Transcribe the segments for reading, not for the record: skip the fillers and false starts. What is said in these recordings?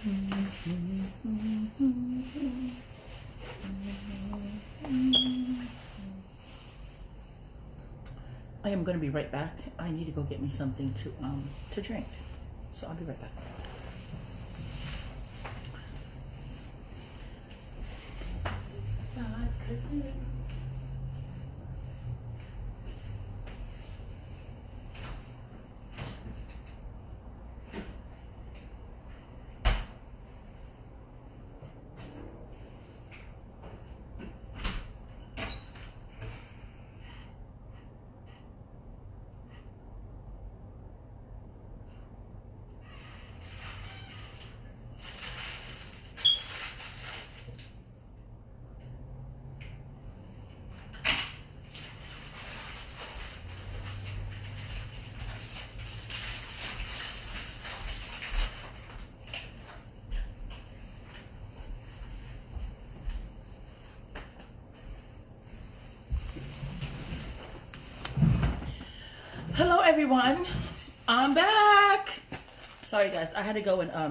I am going to be right back. I need to go get me something to drink. So I'll be right back. Hello everyone, I'm back. Sorry guys, I had to go and I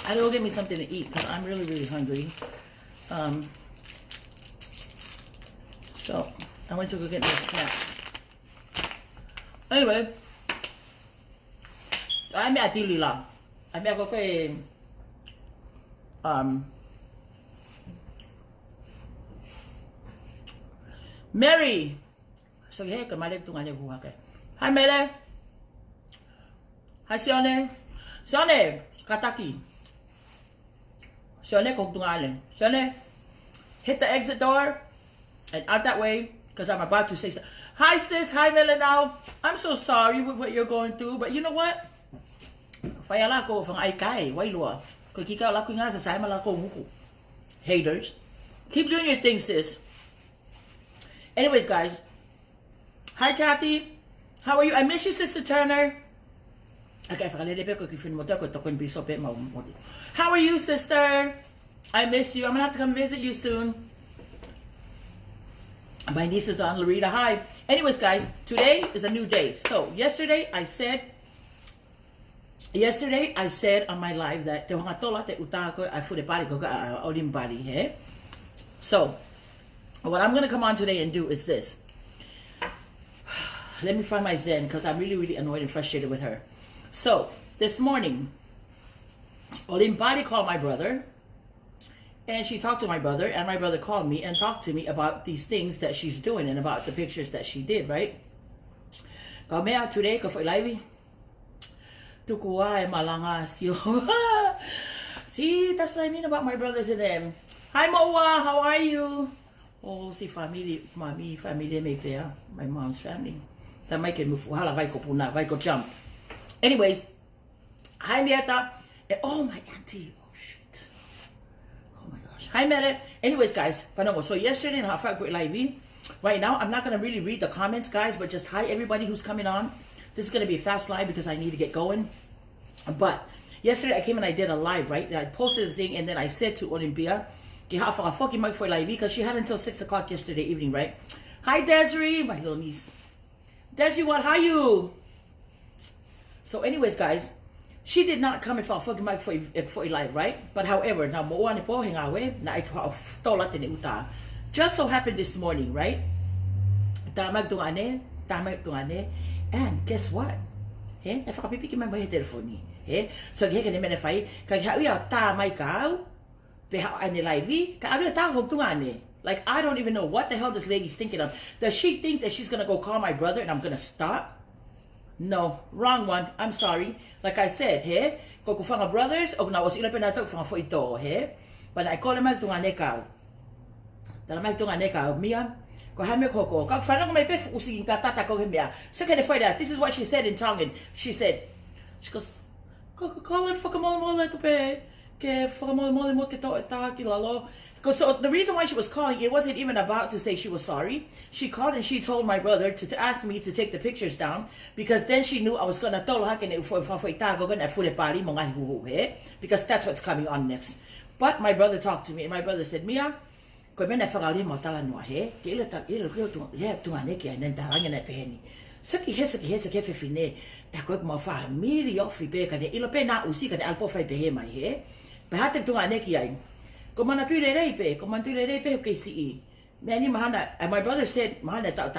had to go get me something to eat because I'm really hungry. So I went to go get me a snack. Anyway, I'm at Dilila. I'm at okay. Mary. So yeah, kemarin tuonga'ane ko okay. Hi Mele. Hi Sione. Sione, kataki. Sione kong tuonga'ane. Sione, hit the exit door and out that way because I'm about to say something. Hi sis, hi Mele now. I'm so sorry with what you're going through, but you know what? Fayala ko from ikai, wailua. Ko kika la ko nga sa sai mala ko muku. Haters. Keep doing your thing, sis. Anyways, guys. Hi, Kathy. How are you? I miss you, Sister Turner. How are you, sister? I miss you. I'm going to have to come visit you soon. My niece is on Loretta. Hi. Anyways, guys, today is a new day. So, yesterday I said on my live that so, what I'm going to come on today and do is this. Let me find my zen because I'm really annoyed and frustrated with her. So, this morning, Olympia called my brother and she talked to my brother and my brother called me and talked to me about these things that she's doing and about the pictures that she did, right? Kamea today, ko live. Tuku malanga siyo. See, that's what I mean about my brothers and them. Hi Moa, how are you? Oh, si family, family may there, my mom's family. That might move. Hala vai ko puna, vai ko jump. Anyways, hi Nieta. Oh my auntie. Oh shit. Oh my gosh. Hi Mele. Anyways, guys, fanongo. So yesterday in Hafak Live, right now I'm not gonna really read the comments, guys, but just hi everybody who's coming on. This is gonna be a fast live because I need to get going. But yesterday I came and I did a live, right? And I posted the thing and then I said to Olympia, because she had until 6 o'clock yesterday evening, right? Hi Desiree, my little niece. Desiree, what? How you? So, anyways, guys, she did not come and fall fucking mic for a live, right? But however, now just so happened this morning, right? And guess what? So, like, I don't even know what the hell this lady's thinking of. Does she think that she's going to go call my brother and I'm going to stop? No, wrong one. I'm sorry. Like I said, hey, kokufanga brothers, og na was ila penatok fanga fo ito, hey. But I call him tuonga'ane ka. Talamag tuonga'ane ka, Mia. Ko hame koko. Kag fanongo may pef usigin ka tata ko himia. So can I find out? This is what she said in Tongan. She goes, call it fakamole to pe. Ke fakamole mo ke to ta kilalo. So the reason why she was calling, it wasn't even about to say she was sorry. She called and she told my brother to ask me to take the pictures down because then she knew I was going to because that's what's coming on next. But my brother talked to me and my brother said, Mia, Saki he fefine. Ta koe mau famili ofi pe ka ilo pe na usi ka alpo fai pehe mai he. Pe hate tuonga'ane ki ai. Ko mana tui le rei pe, ko mana tui le rei pe ke si. Me ni mahana, and my brother said, mahana ta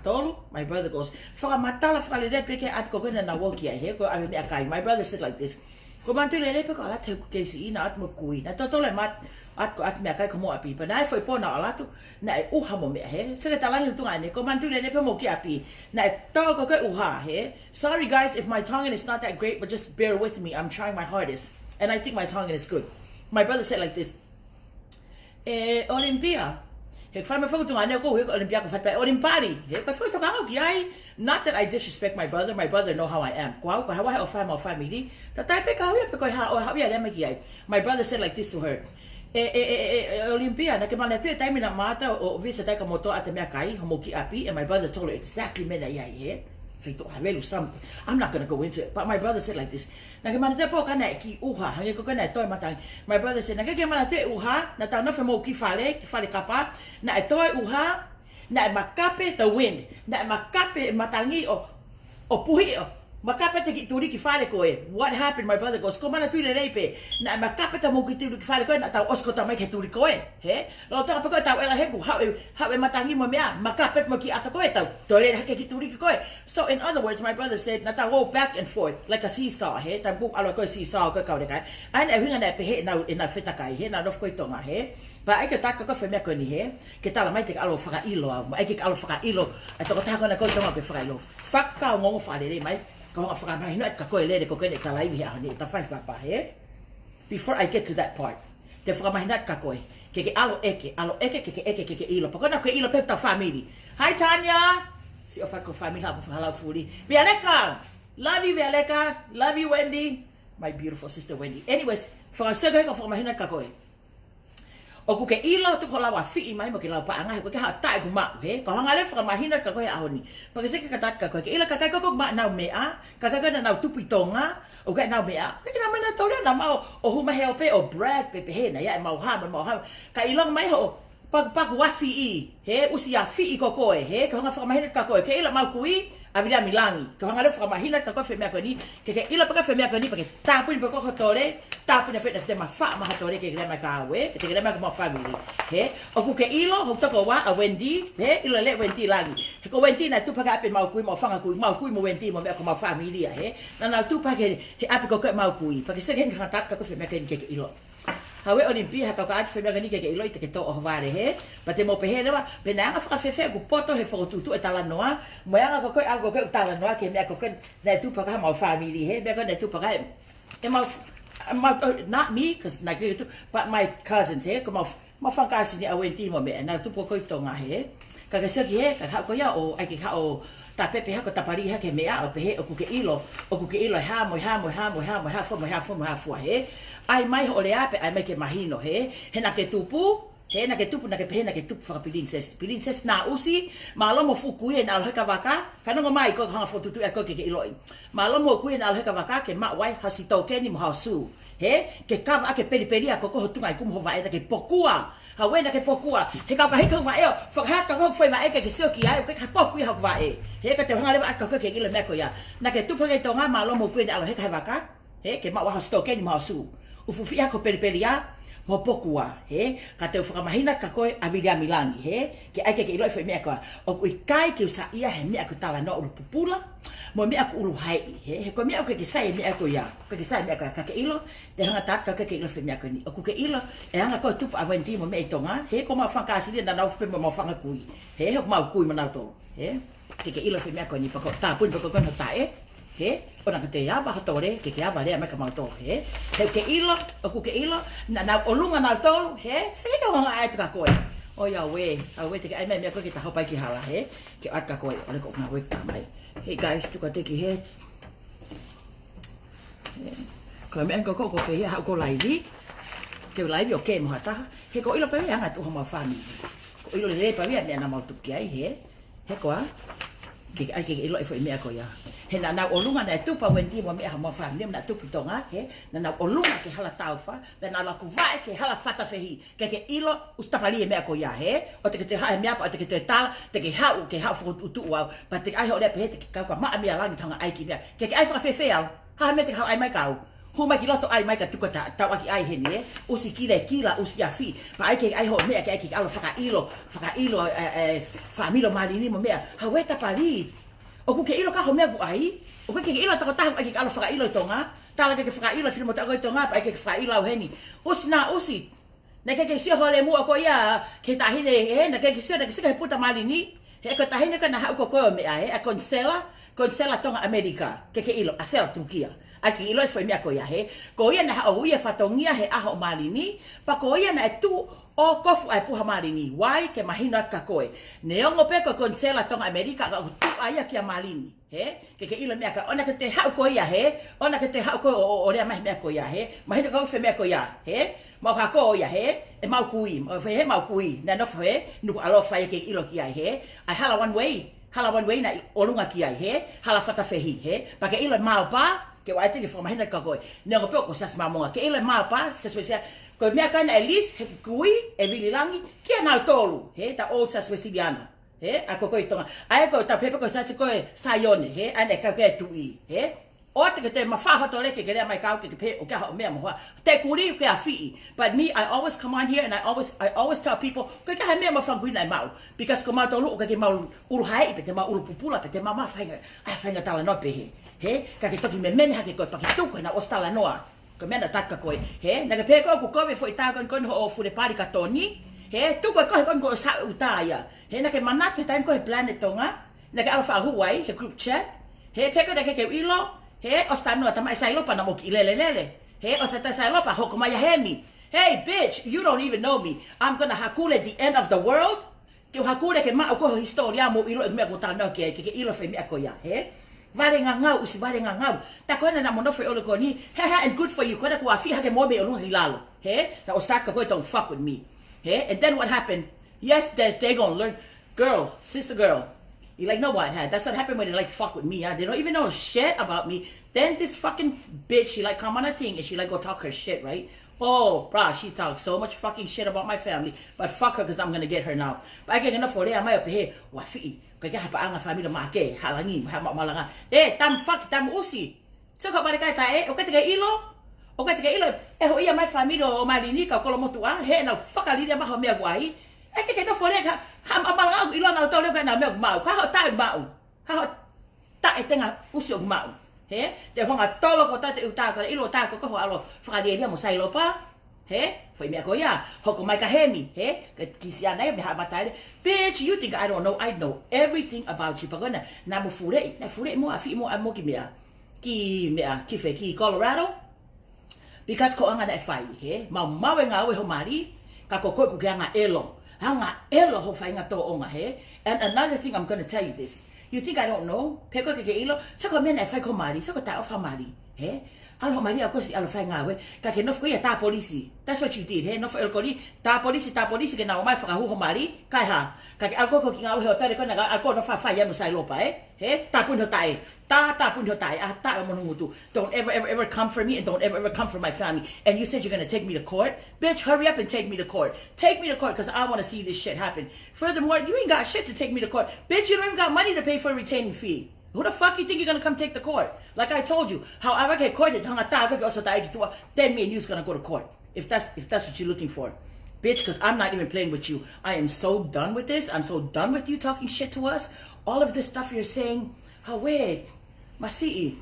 tolu. My brother goes, whakamatala whakalere pe ke at ko kena na woki ai he, ko ame me akai. My brother said like this, ko mana tui le rei pe ko alat he ke si na at mo kui. Na totole mat at me akai ko mo api. Pa na e foi pona alatu, na e uha mo me he. Saka talangi tuonga'ane, ko mana tui le rei pe mo ki api. Na e tau ko ke uha he. Sorry guys if my Tongan is not that great, but just bear with me. I'm trying my hardest. And I think my Tongan is good. My brother said like this, Olympia. Olympia not that I disrespect my brother. My brother know how I am. My brother said like this to her. Olympia, and my brother told her exactly I'm not going to go into it, but my brother said like this. My brother said, makape the wind, makape matangi o puhi makape te ki turi ki fale koe. What happened? My brother goes, ko mana tui le reipe, na makape ta mo ki turi ki fale koe, na tau osko ta mai ke turi koe. He? Lo ta pa koe tau ela heku, hawe matangi mo mea, makape mo ki ata koe tau, tole hake ki turi ki koe. So in other words, my brother said, na tau go back and forth, like a seesaw, he? Ta buk alo koe seesaw koe kau dekai. Ai na winga na pehe na whetakai, he? Na rof koe tonga, he? Ba ai ke taka ko femea ko ni he ke tala mai te alo whakailo ai ke alo whakailo ai toko taka na ko tonga pe whakailo whakaongo whalere mai ko nga whakamahina ka koe lere ko kene talai hi ahoni ta whai papa he. Before I get to that part, te whakamahina ka koe ke alo eke ke ilo pakona ko ilo pe ta famili. Hi Tanya, si o whako famili hapo halau fuli Bialeka, love you Bialeka, love you Wendy, my beautiful sister Wendy. Anyways, whakasega ko whakamahina ka koe o ku ke ilo tu ko lawa fi mai mo ke lawa pa anga ko ke ha ta ku ma he ko hanga le fra mahina ka ko ya ahoni pa ke se ke tat ka ko ke ilo ka ka ko ma na me a ka na tupi tonga o ka na me a ke na mana tole na ma o hu ma he o pe o brad pe hena ya ma ha ka ilo mai ho pa ku wa fi he usi ya fi ko ko he ko hanga fra mahina ka ko ke ilo ma kui Mia Langi ko hanga le fra mahina ka ko fe me ko ni ke ilo pa ka fe me ko ni pa ke ta pu ni pa ko tole ta pu na pe te ma fa ma tole ke le ma ka we te ke le ma ko family he o ku ke ilo ho to ko wa a Wendy he ilo le Wendy Langi he ko Wendy na tu pa ka pe ma ku mo fanga ku mo Wendy mo me ko ma family he na tu pa ke he api ko ma ku pa ke se ke ka ta ka ko fe me ke ilo hawe Olympia ka ka fe me ke ilo te ke to o vare he pa te mo pehe lewa pe na fa fe ku poto he fo tu e tala noa mo ya ko algo ke tala noa ke me ko na tu pa ka ma family he me ko na tu pa ka not me because na ke tu but my cousins he ko ma fakasi ni awenti mo me na tu po ko tonga he ka se ki he ka ko ya o ai ke ka o ta pepe ha ko tapari ha ke me a o pehe o ku ke ilo ha fo he ai mai ho le ape ai mai ke mahino he na ke tupu na ke pehe na ke tupu fa princess na usi malo mo fuku e na lo ka vaka fanongo mai ko hanga fotu tu ko ke ilo malo mo ku e na lo ka vaka ke ma wai hasito ke ni mo hasu he ke ka va ke peli ko tunga ku mo va e ke pokua ha we na ke pokua he ka he ka va e fa ha ka ko foi va e ke se ki ai ke ka poku ha va e he ka te hanga le ka ke ilo me ko ya na ke tupu ke tonga malo mo ku e na lo ka vaka he ke ma wa hasito ke ni mo hasu ufufi ako pelipelia mo pokua he ka te whakamahina ka koe Mia Langi he ke ai ke ilo foi me ko o ku ikai ke sa ia he me ko tala no pupula mo me ko ulu hai he ko me ko ke sai me ko ya ke sai me ka ke ilo te hanga tak ka ke ilo foi me ko ni o ku ke ilo e hanga ko tupu awenti mo me tonga he ko ma fakasi na na ufe mo fanga kui he ho ma kui ma na to he ke ilo foi me ko ni pa ko ta pun pa ko no ta he ona ka te ya ba tore ke ya ba le ma ka ma to he ke ilo o ku ke ilo na olunga na to he se ke nga ai ka koe o ya we te ai me ko ke ta hopa ki hala he ke at ka koe ole ko na we ta mai hey guys tu ka te ki he ko me ko fe ha ko live ke live o ke mo ta he ko ilo pe ya nga tu ma family ko ilo le pa ya na ma tu ki ai he ko ke ai ke ilo foi mea ko ya he na olunga na tupa wendi mo mea mo fa nem na tupu tonga he na olunga ke hala taufa na la ku vai ke hala fata fehi ke ilo ustapali mea ko ya he o te ha mea pa te te tala te ke ha fu tu wa pa te ai ho le pe te ka ma Mia Langi tonga ai ki mea ke ai fa fe fe au ha me te ha ai mai kau hu mai ki loto ai mai ka tuku tau aki ai he ni usi kila usi afi pa ai ke ai ho mea ke ai ki alo fakailo familo malini mo mea haweta pali o ku ke ilo ka ho mea ku ai o ke ilo ta ta ai ki alo fakailo tonga tala ke fakailo fili mo ta ko tonga pa ai ke fakailo au heni usi na ke si ho le mu ko ya ke ta hine he na ke si ke puta malini he ko ta hine ka na ha ko ko mea he a konsela tonga Amerika ke ilo asela Turkia aki ilo foi mea ko ya he ko ia na o ia fatongia he aho malini pa ko ia na tu o kofu ai puha malini wai ke mahina ka koe neongo pe ko konsela tonga Amerika ka tu ai ki malini he ke ilo mea ka ona ke te hau ko ia he ona ke te hau ko o rea mai mea ko ya he mahina ka fe mea ko ya he mau ka ko ya he e mau kui he mau kui na no fe nu alo fa ke ilo ki ai he ai hala one way na olunga ki ai he hala fata fehi he pa ke ilo mau pa ke wai te forma hena ka koe ne ngo pe ko sas mamonga ke ele mapa se spesia ko mea kana elis he kui e Mia Langi ki na tolu he ta o sas westidiana he a ko tonga ai ko ta pepe ko sas ko sayone he ane ka ke tui he o te mafa hoto le ke mai ka ke pe o ka mea mo te kuri ke afi but me I always come on here and I always tell people ko ka mea mafa kuina mau because ko ma tolu ko ke mau uru hai pe te mau uru pupula pe te mama fainga tala no pe he ka ke toki me mene ha ke ko paki tuku na ostala noa ko mena taka ko he na ke pe ko ko me foi ta kon ho fu de pari ka toni he tu ko ko sa utaya he na ke manat he time ko planet tonga na ke alfa huai he group chat he pe ko na ke ilo he ostano ta mai sai lopa na mo ki lele he o sa ta sai lopa ho ko mai hemi hey bitch you don't even know me I'm gonna hakule the end of the world ke hakule ke ma ko historia mo ilo me ko ta no ke ilo fe me ko ya he vale ngangau usi vale ngangau ta kona na mono fe ole koni and good for you kona ku afi ha ke mo be olunga hilalo he na ostaka ko don't fuck with me he and then what happened yes they gonna learn sister girl you like know what that's what happened when they like fuck with me they don't even know shit about me then this fucking bitch she like come on a thing and she like go talk her shit right oh bruh she talks so much fucking shit about my family but fuck her because I'm gonna get her now but I get enough for there mai pehe wa fi ka hapa anga famili ma ke halangi ha malanga tam usi so ka bare kai tae o ka te ilo e ho ia mai famili o malini ka kolo motua he na fakali dia ma ho mea guai e ke no fore ka ha malanga ilo na to le ka na mea mau ka ho ta e tenga usi o mau he te honga tolo ko ta te uta ka ilo ta ko ho alo fakali dia mo sai lopa he foi mea ko ya hoko mai ka hemi he ki sia nei me ha batai bitch you think I don't know I know everything about you pagona na mo fure mo afi mo ki mea ki fe ki Colorado because ko anga na fai he mau nga we ho mari ka ko anga elo ho fai nga to onga he and another thing I'm going to tell you this you think I don't know peko ke ilo sa ko me na fai ko mari sa ko ta of mari he alo mari ako si alo fai nga we ka ke no ko ya ta polisi that's what you did he no el koli ta polisi ke na o mai fa ho mari kai ha ka ke alko ko ki nga we hotel ko na alko no fa ya mo sai lopa he ta pun ho tai ta pun ho tai ta mo ngutu don't ever come for me and don't ever come for my family and you said you're going to take me to court bitch hurry up and take me to court because I want to see this shit happen furthermore you ain't got shit to take me to court bitch you don't even got money to pay for a retaining fee. Who the fuck you think you're gonna come take the court? Like I told you, however get court, then me and you's gonna go to court. If that's what you're looking for. Bitch, because I'm not even playing with you. I am so done with this. I'm so done with you talking shit to us. All of this stuff you're saying, wait, masi'i.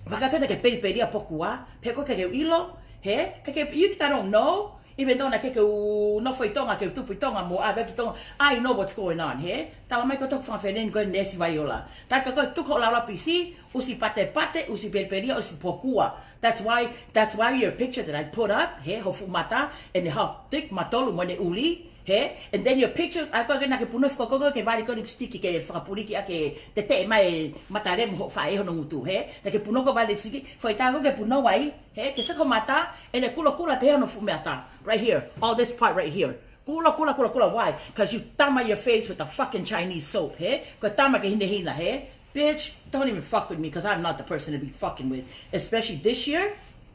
Wakakana ke periperia pokua, peko ke ilo, he? You think I don't know? Even though na ke no foi tonga ke tupu tonga mo ave ki tonga I know what's going on he tala mai ko tok fa fenen ko nesi vaiola ta ko tu ko la pisi usi pate usi perperia usi pokua that's why your picture that I put up he ho fumata and how thick matolu mo ne uli he and then your picture I ko na ke puno ko ke bari ko lipstick ke fa puliki ake te mai matare mo fa e hono mutu he na ke puno ko bari lipstick foi ta ko ke puno wai he ke se ko mata and e kulo pe no fumata right here all this part right here Kula. Why? Because you tama your face with the fucking Chinese soap, hey? Because tama ke hina, hey? Bitch, don't even fuck with me because I'm not the person to be fucking with. Especially this year,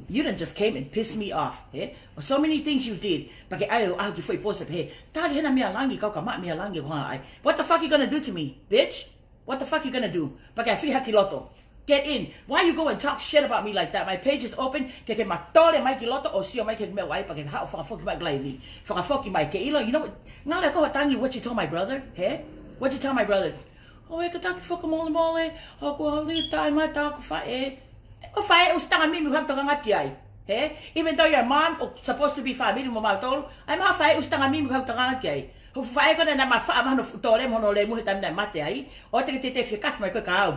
you done just came and pissed me off, hey? So many things you did. What the fuck you gonna do to me, bitch? What the fuck you gonna do? Loto. Get in. Why you go and talk shit about me like that? My page is open. You know what you told my brother? Hey? What you tell my brother? Oh, I can fuck mole. Oh, go leave time. I talk for it. Oh, even though your mom is supposed to be family, I'm half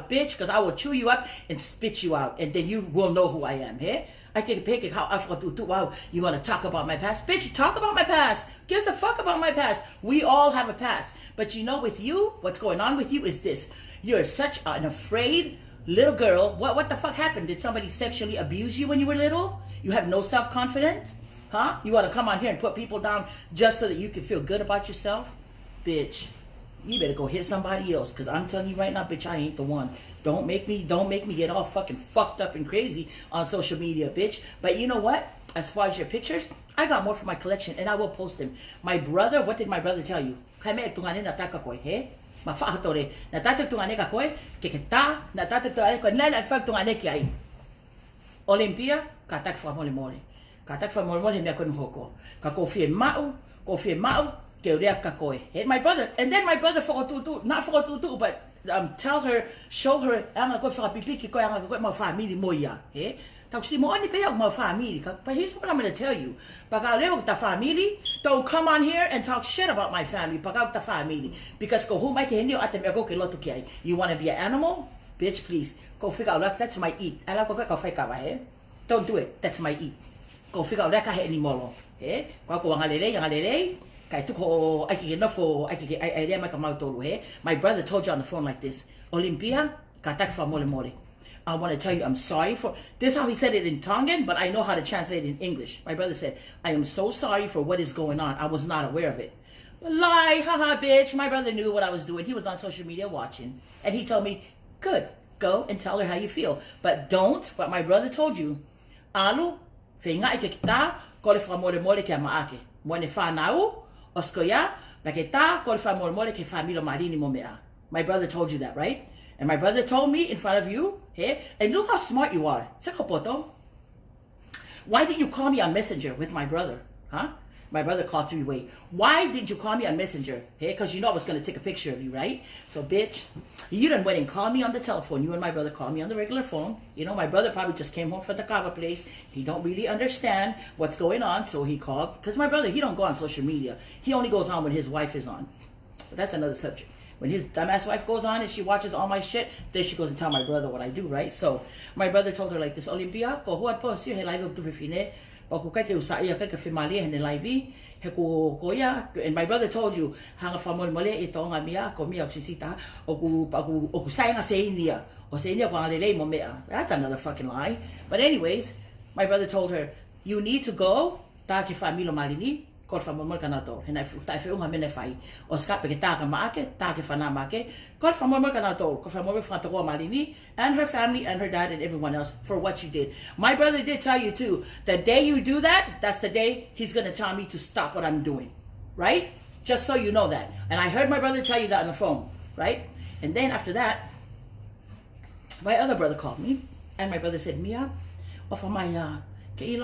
bitch, because I will chew you up and spit you out, and then you will know who I am. Hey? I can pick it how I wow, you want to talk about my past? Bitch, talk about my past. Gives a fuck about my past. We all have a past. But you know, with you, what's going on with you is this. You're such an afraid little girl. What the fuck happened? Did somebody sexually abuse you when you were little? You have no self-confidence? Huh? You want to come on here and put people down just so that you can feel good about yourself? Bitch, you better go hit somebody else, because I'm telling you right now, bitch, I ain't the one. Don't make me get all fucking fucked up and crazy on social media, bitch. But you know what? As far as your pictures, I got more for my collection, and I will post them. My brother, what did my brother tell you? Olympia, katak fa mole mole. Katak fa mole mole me akon hoko. Ka kofi mau, ke urea kakoe. And my brother, for not for tutu, but tell her, show her, anga ko fa pipiki ko anga ko ma famili moya. Eh? Tau si mo ani pe ma famili. But here's what I'm going to tell you. Pag lewo ta family, don't come on here and talk shit about my family. Pag ta family, because ko humay ke henyo atem ako ke loto kiai. You want to be an animal? Bitch, please. Go figure out, that's my eat. I like go fake out, eh? Don't do it. That's my eat. Go figure out, reka he anymore. Eh? Go angalele. Kai tuko, I can enough for, I make a mouth all eh? My brother told you on the phone like this. Olympia, katak fa mole mole. I want to tell you, I'm sorry for, this is how he said it in Tongan, but I know how to translate it in English. My brother said, I am so sorry for what is going on. I was not aware of it. Lie, haha, bitch. My brother knew what I was doing. He was on social media watching. And he told me, good, go and tell her how you feel. But don't, what my brother told you, alu, whenga ike kita, kole whamore ke maake. Moene whanau, oskoya, baketa, kole whamore ke whamilo marini mo mea. My brother told you that, right? And my brother told me in front of you, hey, and look how smart you are. Sakapoto. Why didn't you call me on Messenger with my brother? Huh? My brother called 3-way. Why did you call me on Messenger? Hey, because you know I was going to take a picture of you, right? So, bitch, you done went and called me on the telephone. You and my brother called me on the regular phone. You know, my brother probably just came home from the kava place. He don't really understand what's going on, so he called. Because my brother, he don't go on social media. He only goes on when his wife is on. But that's another subject. When his dumbass wife goes on and she watches all my shit, then she goes and tell my brother what I do, right? So, my brother told her like this, Olympia, ko huat po siya he live tu fifine. And my brother told you, hanga famol mole ito nga mia ko mia sisita oku sayang sa inia o sa inia ko alele mo mea. That's another fucking lie. But anyways, my brother told her, you need to go ta ki familo malini kol famol mol kanato. And I fe unga mene fai. O ska pe ta ka maake ta ki fana make kol famol mol kanato kol famol frato ko malini and her family and her dad and everyone else for what you did. My brother did tell you too, the day you do that, that's the day he's going to tell me to stop what I'm doing. Right? Just so you know that. And I heard my brother tell you that on the phone. Right? And then after that, my other brother called me. And my brother said, Mia, offer my, and you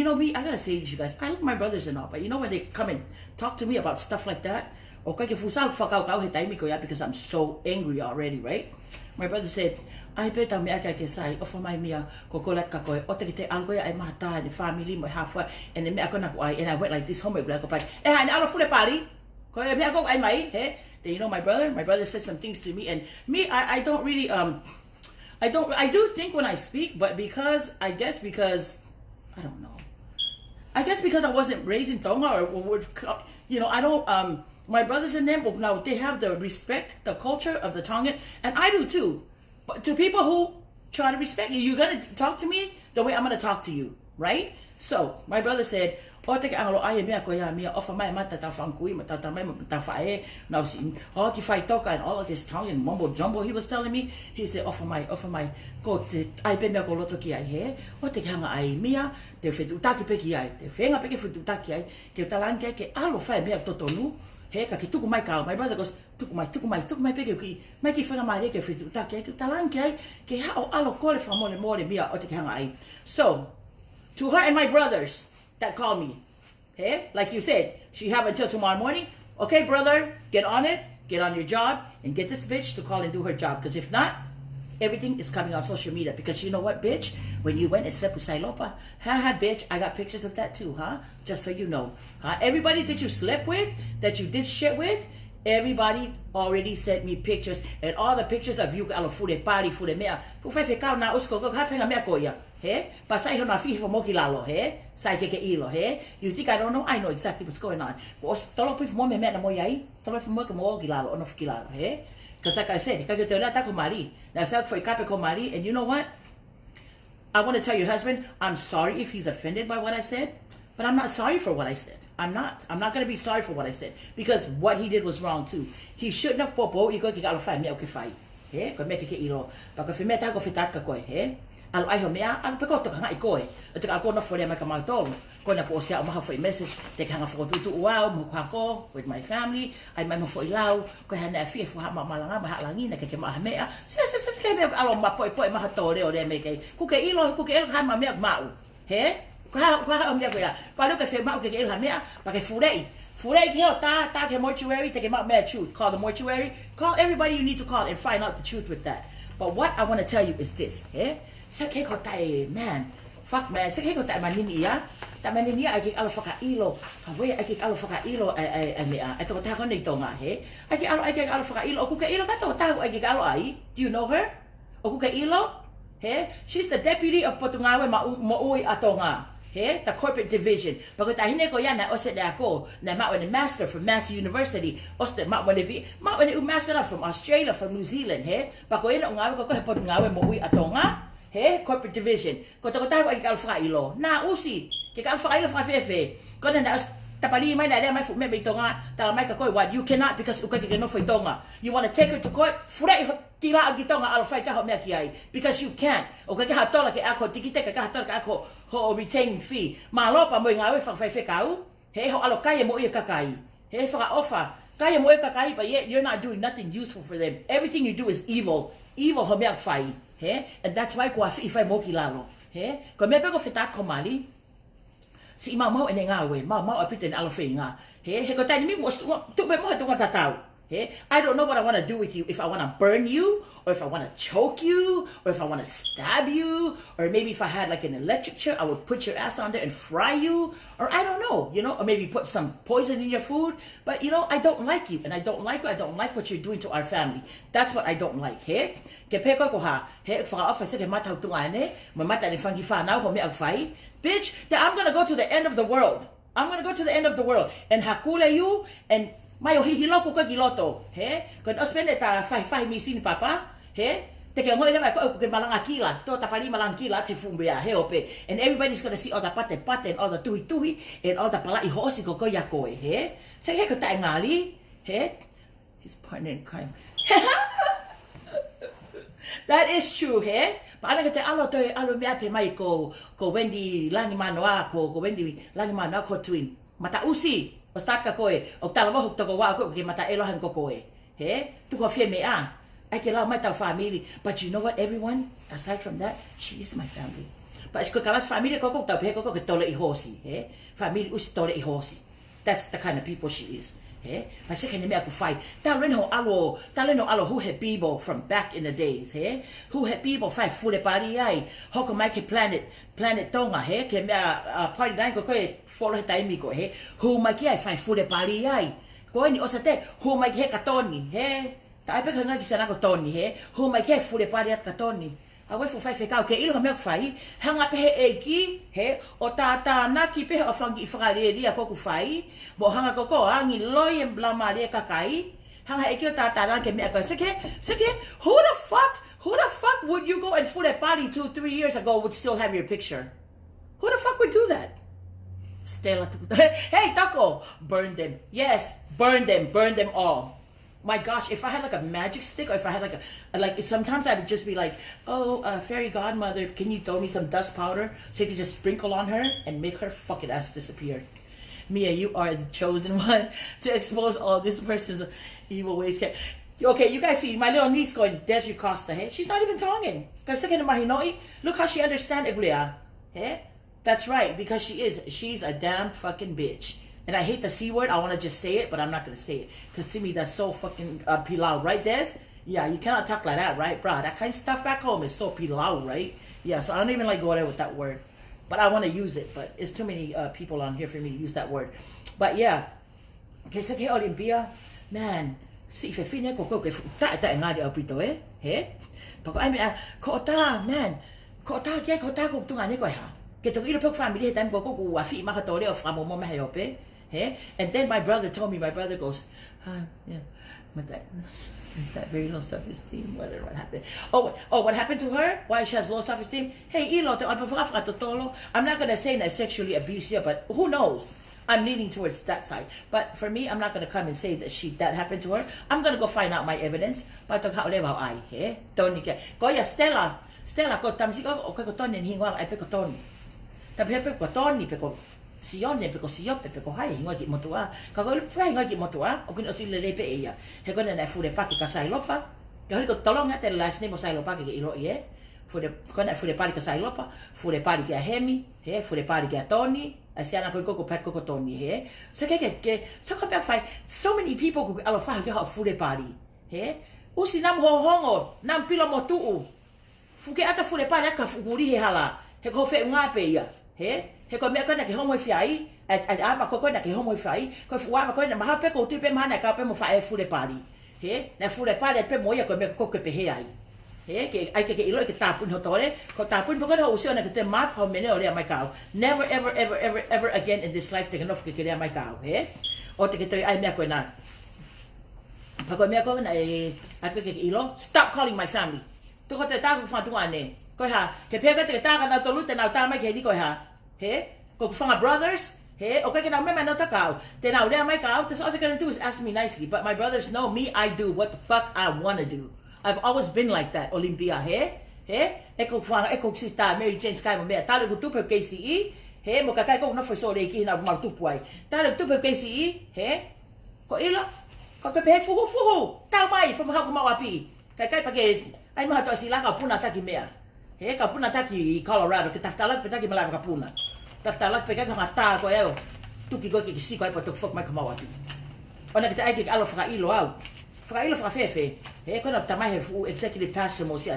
know me, I gotta say this, you guys, I love my brothers and all, but you know when they come and talk to me about stuff like that, because I'm so angry already, right? My brother said, I bet I'm offer my Mia, kokolat kakoy, otekite algoya ay mahata, and the family, my half, and then I went like this home, like, and I full party. Then you know my brother said some things to me, and me, I don't really I do think when I speak, but I guess because I don't know. I guess because I wasn't raised in Tonga or you know, I don't my brothers and them, now they have the respect, the culture of the Tongan, and I do too. But to people who try to respect you, you're gonna talk to me the way I'm gonna talk to you. right? So my brother said, "O te anglo ai mea ko ya mia ofa mai mata ta fangkui mata ta mai ta fae now si o ki fai toka and all of this tongue and mumbo jumbo he was telling me." He said, ofa mai ko te ai pe mea ko loto ki ai he o te hanga ai mia te fetu taki peki ai te fenga peki fetu taki ai ke talanke ke alo fai mea totonu he ka ki tuku mai ka. My brother goes, tuku mai peki ki mai ki whenga mai ke fetu taki ai ke talanke ai ke ha o alo kore fa mole mia o te hanga ai. So to her and my brothers that call me, hey, like you said, she have until tomorrow morning. Okay, brother, get on it, get on your job, and get this bitch to call and do her job. Because if not, everything is coming on social media. Because you know what, bitch? When you went and slept with Sailopa, haha, bitch, I got pictures of that too, huh? Just so you know. Everybody that you slept with, that you did shit with, everybody already sent me pictures. And all the pictures of you, alo fure pari, fure mea. Kufai fekau na usko, ko hawhenga mea koia. He? Pasai hona fihi for moki lalo, he? Sai keke ilo, he? You think I don't know? I know exactly what's going on. Ko tolo pui mo me me na mo yai, tolo pui mo ke mo ki lalo, ono ki lalo, he? Because like I said, ka ke te olata ko mari. Na sa foi kape ko mari, and you know what? I want to tell your husband, I'm sorry if he's offended by what I said, but I'm not sorry for what I said. I'm not going to be sorry for what I said, because what he did was wrong too. He shouldn't have popo, you go ki galo fai me o ke fai. He? Ko me ke ilo. Pa ko fime ta ko fitaka ko, he? Alo ai ho mea, alo pe ko toka ngai koe. O te ka kona fole mai ka mau tolu. Ko na po sia o maha foi message, te ka hanga whakotutu uau, mo kako, with my family, ai mai mo foi lau, ko hana fie fu ha malanga, maha langi, na ke maha mea. Se ke mea alo ma poi maha tole o le me ke. Ku ke ilo ha ma mea mau. He? Ko ha o mea ko ya. Pa lo ke fe mau ke ilo ha mea, pa ke furei. Furei ki ho ta ke mortuary, te ke ma mea truth. Call the mortuary. Call everybody you need to call and find out the truth with that. But what I want to tell you is this, eh? Sa ke ko tai, man. Fuck, man. Sa ke ko tai manini ya. Ta manini ya, ai ke alo whakailo. Hawe, ai ke alo whakailo ai mea. Ai toko tako nei tonga, he? Ai ke alo whakailo. O kuka ilo kato, tahu ai ke alo ai. Do you know her? O kuka ilo? He? She's the deputy of Potungawe Maui Atonga. He? The corporate division. Pako ta hine ko ya na ose de ako na mawane master from Massey University. Oste mawane master from Australia, from New Zealand, he? Pako ina ngawe ko he Potungawe Maui Atonga. He? Corporate division. Ko tahu ai ka alfa ilo. Na usi. Ke ka alfa ilo fa fefe. Ko na tapali mai na mai fu me tonga tala mai ka ko what you cannot because uka ke no foi tonga. You want to take her to court? Furei tila agi tonga alfa ka ho me ki ai because you can't. Uka ke hatola ke ako tikite ka hatola ka ako ho retaining fee. Malopa mo ngawe fa fekau. He ho alokai mo i kakai. He fa ofa. Kaya mo i kakai but yet you're not doing nothing useful for them. Everything you do is evil. Evil ho me fai. He? And that's why ko afi fai mo ki lalo. He? Ko me pego fitak ko mali. Si mau ene ngawe, mau apite na alo nga. He ko tani mi was tu be mo tunga tatau. He, I don't know what I want to do with you. If I want to burn you, or if I want to choke you, or if I want to stab you, or maybe if I had like an electric chair, I would put your ass on there and fry you, or I don't know, you know, or maybe put some poison in your food. But you know, I don't like you, and I don't like what you're doing to our family. That's what I don't like. He, ke peko ko ha, he fa ofa se ke mata tuonga'ane, mo mata ni fangi fa na ho me agfai. Bitch, I'm gonna go to the end of the world. I'm gonna go to the end of the world and hakule you and mai o hihiloko ka loto, he? Kon ospende ta fai misin papa, he? Te ke ngoi leva ko ke malanga kila, to tapali malanga kila te fumbea he ope. And everybody's going to see all the pate and all the tuhi and all the palai hosi ko ya koe, he? Sa he ko ta ngali, he? His partner in crime. That is true, he? Paana ke te alo mea pe mai ko Wendy Langi Manoa, ko Wendy Langi Manoa ko twin. Mata usi. O staka koe, o tala mohu toko wa koe, ke mata elohan ko koe. He? Tuko fie mea. Ai ke lau mai tau famili. But you know what, everyone? Aside from that, she is my family. But ko kalas famili ko tau pehe ko ke tole I hosi. He? Famili usi tole I hosi. That's the kind of people she is. He? But se kene mea ku fai. Taleno alo hu he people from back in the days. He? Hu he people fai fule pari ai. Hoko mai ke planet tonga. He? Ke mea party nine ko koe folo he taimi ko. He? Hu mai ki ai fai fule pari ai. Ko ni osate hu mai ki he katoni. He? Ta ai pe kanga ki sana ko toni. He? Hu mai ki he fule pari at katoni. Awe fu fai fekau ke ilo me fai hanga pehe eki he o tata na ki pehe o fangi ifakari ko ku fai mo hanga ko angi loi en blama le kakai hanga eki o tata na ke me ka seke who the fuck would you go and fool a party 2-3 years ago would still have your picture? Who the fuck would do that? Stella Tukutau. Hey, Taco! Burn them. Yes, burn them all. My gosh, if I had like a magic stick, or if I had like sometimes I would just be like, oh, fairy godmother, can you throw me some dust powder so you can just sprinkle on her and make her fucking ass disappear? Mia, you are the chosen one to expose all this person's evil ways. Okay, you guys see my little niece going, Desiree Costa, hey? She's not even Tongan. Look how she understands Iglia. Hey? That's right, because she's a damn fucking bitch. And I hate the C word, I want to just say it, but I'm not going to say it. Because to me, that's so fucking pilau, right, Des? Yeah, you cannot talk like that, right, brah? That kind of stuff back home is so pilau, right? Yeah, so I don't even like go there with that word. But I want to use it, but it's too many people on here for me to use that word. But yeah, okay, so Olympia, man, si fefine ko ta ngadi apito he? Pako ai ko ta, man, ko ta ko tuonga'ane ko ha. Ke to ilo pek family he time ko afi makatole of amo mo mahayope, he? And then my brother told me, my brother goes, yeah, but that very low self-esteem, what happened? Oh, what happened to her? Why she has low self-esteem? Hey, I'm not going to say that sexually abuse you, but who knows? I'm leaning towards that side. But for me, I'm not going to come and say that happened to her. I'm going to go find out my evidence. But Stella, ko tamsi ko ko ton ni hingwa ai pe ko ton. Tapi pe ko ton ni pe ko sione pe ko siope pe ko hai ngoi ki motua ka ko fai ngoi ki motua o kun o sile le pe ia he ko na fu de pa ki ka sai lopa ka ko tolong ate last name o sai lopa ki ilo ie fu de ko na fu de pa ki sai lopa fu de pa ki hemi he fu de pa ki toni asiana ko ko pet ko toni he so ke so ko pe fai so many people ko ala fa ki ha fu de pa he usi nam ho hongo nam pilo motu fu ke ata fu de pa ka fu guri he hala he ko fe nga pe ia he he ko me ko na ke homo fiai a ma ko na ke homo fiai ko fuwa ma ko na ma pe ko tu pe ma na ka pe mo fa e fu de pari he na fu de pari pe mo ya ko me ko ke pehe ai he ke ai ke ilo ke tapun hotore ko tapun ko na usio na ke te ma how many ore mai ka never ever again in this life te no ke ke mai ka he o te ke toi ai me ko na pa ko me ko na e a ke ilo stop calling my family to ko te ta ko fa tuonga'ane ko ha ke pe ka te ta ka na to lu te na ta mai ke ni ko ha he, ko fanga brothers, he, okay, can I remember no takao? Then I'll let my cow. That's all they're gonna do is ask me nicely. But my brothers know me, I do what the fuck I wanna do. I've always been like that, Olympia, he, eko fanga, eko sista, Mary Jane Sky, me, talo ko tupe KCE, he, mo kakai ko na for so leki na mal tupuai. Talo tupe KCE, he, ko ila, ko ke pehe fuhu, tau mai, from how kumawapi, kakai pake, ay maha to sila ka puna taki mea. He, ka puna taki Colorado, ke taftalak pe taki malava ka puna. Taftalak pe kaka ngata ko eo. Tuki ko ki si ko ai patok fok mai kamawati. Ona kita ai ki alo fra ilo au. Fra ilo fra fefe. He ko na tamai fu executive pastor mo si.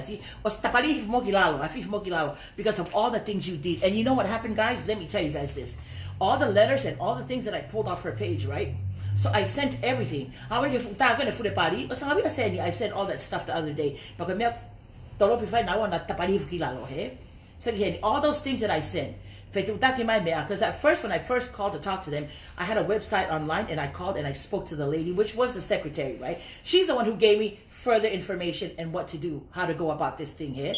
O tapali mo kilalo, afi mo kilalo because of all the things you did. And you know what happened, guys? Let me tell you guys this. All the letters and all the things that I pulled off her page, right? So I sent everything. I sent all that stuff the other day. So again, all those things that I sent. Because at first, when I first called to talk to them, I had a website online and I called and I spoke to the lady, which was the secretary, right? She's the one who gave me further information and what to do, how to go about this thing here.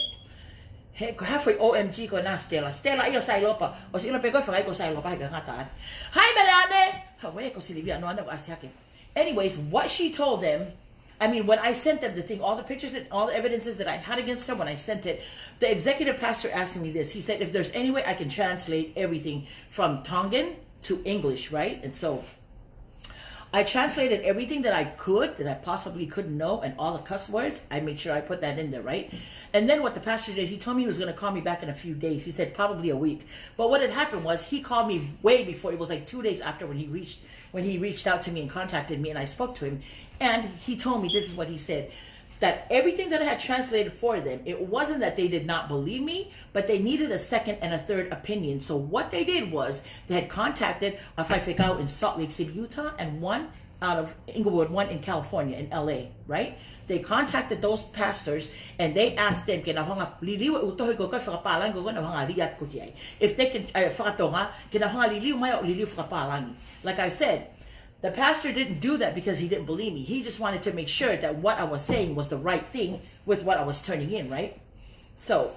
Halfway OMG ko na Stella. Stella iyo sa ilopa. O si ilopa ko fa ko sa ilopa ga ngataan. Hi Melane. Hawe ko si Livia no ano asyake. Anyways, what she told them, I mean, when I sent them the thing, all the pictures and all the evidences that I had against her when I sent it, the executive pastor asked me this. He said, if there's any way I can translate everything from Tongan to English, right? And so I translated everything that I could, that I possibly could know, and all the cuss words. I made sure I put that in there, right? And then what the pastor did, he told me he was going to call me back in a few days. He said probably a week. But what had happened was he called me way before. It was like 2 days after when he reached out to me and contacted me, and I spoke to him. And he told me, this is what he said, that everything that I had translated for them, it wasn't that they did not believe me, but they needed a second and a third opinion. So what they did was they had contacted a fakakau in Salt Lake City, Utah, and one out of Inglewood, one in California, in LA, right? They contacted those pastors and they asked them, if they can, like I said, the pastor didn't do that because he didn't believe me. He just wanted to make sure that what I was saying was the right thing with what I was turning in, right? So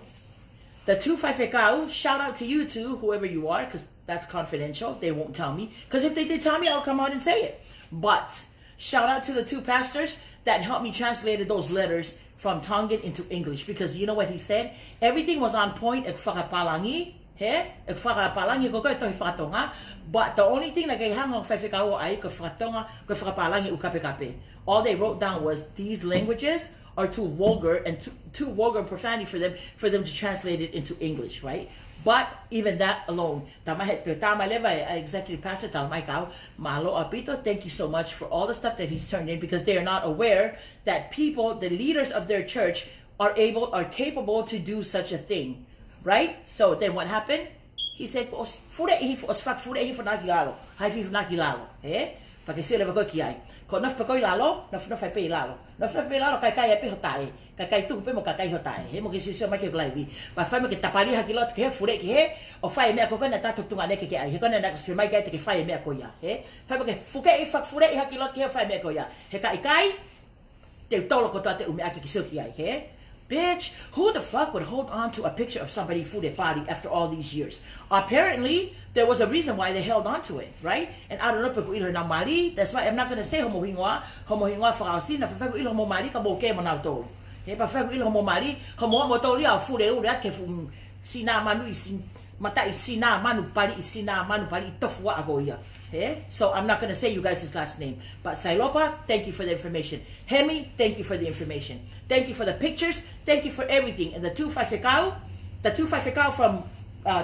The two fekau, shout out to you two, whoever you are, because that's confidential. They won't tell me. Because if they did tell me, I'll come out and say it. But shout out to the two pastors that helped me translate those letters from Tongan into English. Because you know what he said? Everything was on point at fakapalangi. But the only thing that all they wrote down was these languages are too vulgar and too vulgar and profanity for them to translate it into English, right? But even that alone, executive pastor, thank you so much for all the stuff that he's turned in, because they are not aware that people, the leaders of their church, are capable to do such a thing, right? So then what happened? He said, Pake sila ko kiai. Ko naf pa ko lalo, naf fai pe lalo. Naf pe lalo kai pe hotai. Kai tu pe mo kai hotai. He mo ke sisi ma ke glaivi. Pa fai mo ke tapali ha kilot ke fure ke he o fai me ko na ta tuonga'ane ke ai. He ko na na ke mai ke te ke fai me ko ya. He fai mo ke fuke e fak fure ha kilot ke fai me ko ya. He kai te tolo ko te ume ake ke so kiai. He bitch, who the fuck would hold on to a picture of somebody fude party after all these years? Apparently, there was a reason why they held on to it, right? And I don't know if ilo na mali. That's why I'm not gonna say homo hingwa fakausi na fago ilo homo mali ka mo ke mo na to. He pa fago ilo homo mali, homo mo to lia fude u ria ke fu sina manu isin mata isina manu pali tofua agoia. Okay? So I'm not going to say you guys' last name. But Sailopa, thank you for the information. Hemi, thank you for the information. Thank you for the pictures. Thank you for everything. And the two fekau from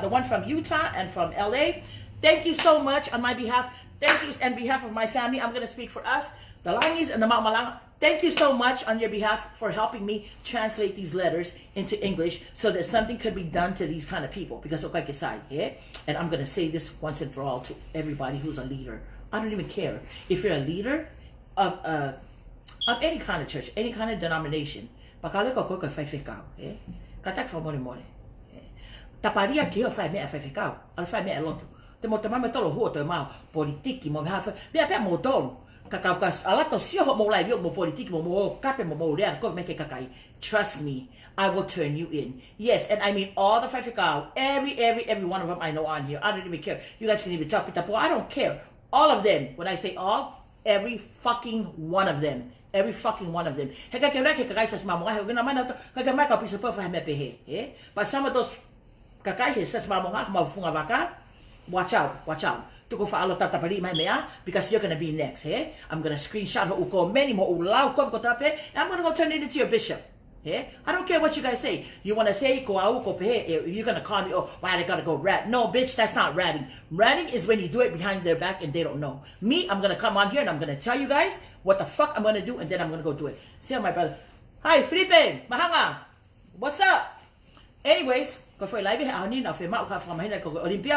the one from Utah and from LA, thank you so much on my behalf. Thank you on behalf of my family. I'm going to speak for us, the Langis and the Mamalang. Thank you so much on your behalf for helping me translate these letters into English so that something could be done to these kind of people. Because okay, side, yeah? And I'm going to say this once and for all to everybody who's a leader. I don't even care. If you're a leader of any kind of church, any kind of denomination, pakaleko ko fai fekau, yeah? Katak fa more more. Taparia ke fai me fai fekau, al fai me loto. Te mo tama tolo ho to ma politiki mo ha be pe mo tolo. Trust me, I will turn you in. Yes, and I mean all the fekau, every one of them I know on here. I don't even care. You guys can even talk it up. I don't care. All of them. When I say all, every fucking one of them. Every fucking one of them. But some of those watch out. Tuku fa'alo tatapali mai mea, because you're going to be next, eh? I'm going to screenshot ho uko many mo ulau ko tape, and I'm going to go turn it into your bishop. Yeah? I don't care what you guys say. You want to say ko au ko pehe, you're going to call me, oh, why they got to go rat. No, bitch, that's not ratting. Ratting is when you do it behind their back and they don't know. Me, I'm going to come on here and I'm going to tell you guys what the fuck I'm going to do, and then I'm going to go do it. See my brother. Hi, Felipe, mahanga. What's up? Anyways, Olympia,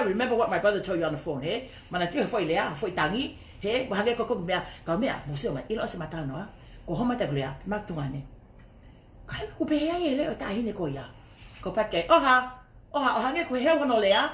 remember what my brother told you on the phone, hey? Manati foi lea, foi tangi, hey? Bahage ko mea, ka mea, museo ma ilo se matalo no. Ko homa ta glea, mak tuonga'ane. Kai ku pehe ai le o tahine ko ya. Ko pake, oha, hange ko he hono lea.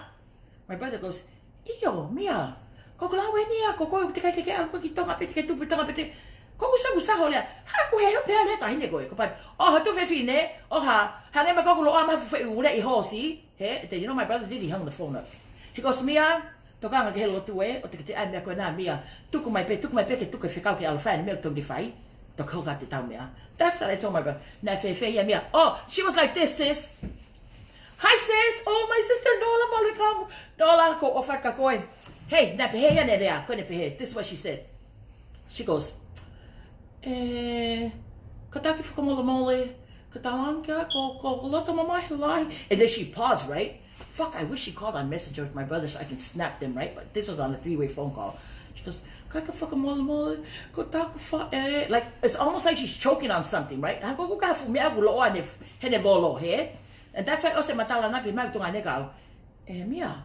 My brother goes, "Iyo, Mia. Ko ko lawe nia, ko te kai ke alko ki tonga pete ke tu tonga pete." Ko usa ho lea. Ha ku he pehe le tahine ko. Ko pake, "Oh, tu fe fine, oha, hange ma ko lo ama fe ule I hosi." Hey, you know my brother did, he hung the phone up. He goes, "Mia, tokanga ke loto e, o te kete ai mea ko na Mia, tuku mai pe ke tuku fekau ke alfa ni mea tongi fai." Tokoga te tau mea. That's what I told my brother. Na fe ya Mia. Oh, she was like this, sis. Hi, sis. Oh, my sister Nola malikam. Nola ko ofaka koe. Hey, na pehe ya ne rea, ko ne pehe. This is what she said. She goes, kataki fukamole. And then she paused, right? Fuck, I wish she called on Messenger with my brother so I can snap them, right? But this was on a 3-way phone call. She goes, like, it's almost like she's choking on something, right? And that's why I said, Matala Napi Magtunga Negao, Mia,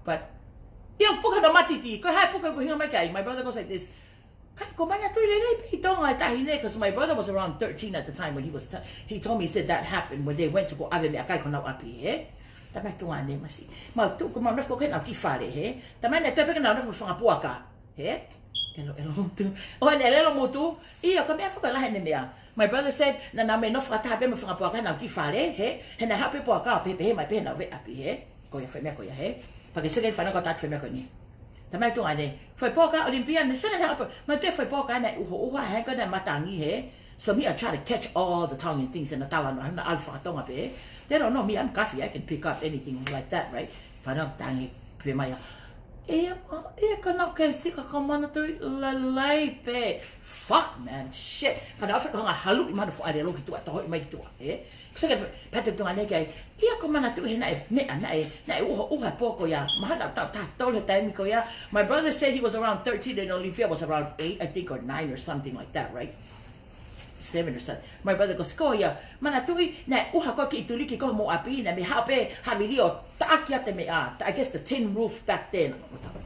but, my brother goes like this. Because my brother was around 13 at the time when he told me, he said that happened when they went to go ave me akai ko na api, eh? Tamay tuonga'ane masi. Ma tu ko manaf ko ken api fare, eh? Tamay na tepe na naf fanga puaka, eh? Elo mutu. Oh, elo mutu. Ia, ka mea whakalahe ne mea. My brother said, na me no whakataha me whakapuaka na ki whare, he? He na hape puaka, pehe mai pehe na we api, he? Ko ia whaimea ko ia, he? Pake sige whanako tatu whaimea ko ni. Tamai tuonga'ane. Whaipoka Olympia, ne sene hapa. Ma te whaipoka na uha henga na matangi, he? So me, I try to catch all the tongue and things in the tawano. I'm the alpha tonga pe. They don't know me. I'm coffee. I can pick up anything like that, right? Whanau tangi pe mai. Ia kana ke sika ka mana tui lalai pe. Fuck man, shit. Kana Afrika hanga halu I mana fo ale loki tua toho I mai tua, eh? Kusaka pate tuonga'ane kai. Ia ka mana tui hena me ana na uha poko ya. Mahana ta tole taimi ko ya. My brother said he was around 13 and Olympia was around 8, I think, or 9 or something like that, right? 7 or something. My brother goes, ko ia, mana tui, na uha ko ki ituliki ko mo api, na me hape famili o taaki ate me a. I guess the tin roof back then.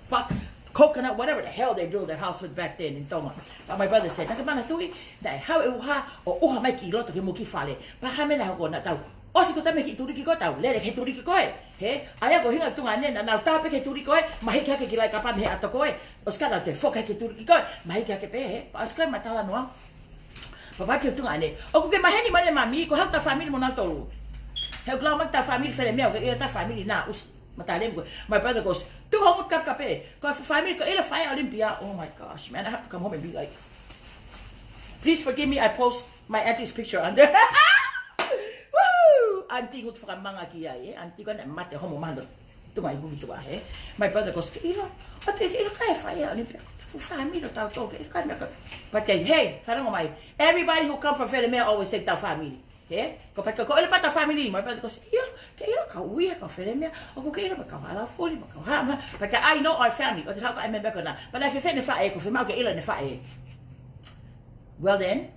Fuck, coconut, whatever the hell they built their house with back then in Tonga. But my brother said, naka mana tui, na hau e uha o uha mai ki loto ke mo ki whale. Pa hame na hako na tau. Osi ko tame ki ituliki ko tau, lere ke ituliki koe. He, aya ko hinga tuonga'ane na nau tau pe ke ituliki koe, mahiki hake ki lai kapa me ato koe. Oskara te foka ke ituliki koe, mahiki hake pe he. Pa oskara matala noa. Papaki tuonga'ane. O ko ke maheni mane mami ko hau ta famili mo na tolu. He klau mak ta famili fere mea ko ia ta famili na us matalem ko. My brother goes, "Tu homut kap kape." Ko famili ko ila fai Olympia. Oh my gosh, man, I have to come home and be like, please forgive me. I post my auntie's picture under. Woo! Auntie ngut fra manga ki ai, auntie ko na mate homo mando. Tunga ibu tu he. My brother goes, "Ila, ate ila kai fai Olympia." Family tau toke. But hey, fanongo mai. Everybody who come from Venezuela always take tau family. He? Ko pa ko ila pa tau family. My brother goes, "Ia, ke ila ka uia ka Venezuela. O ko ke ila ka hala foli ka hama." But I know our family. O te hau ka I remember na. But if you fa e ko fa ke ila ne fa e. Well then,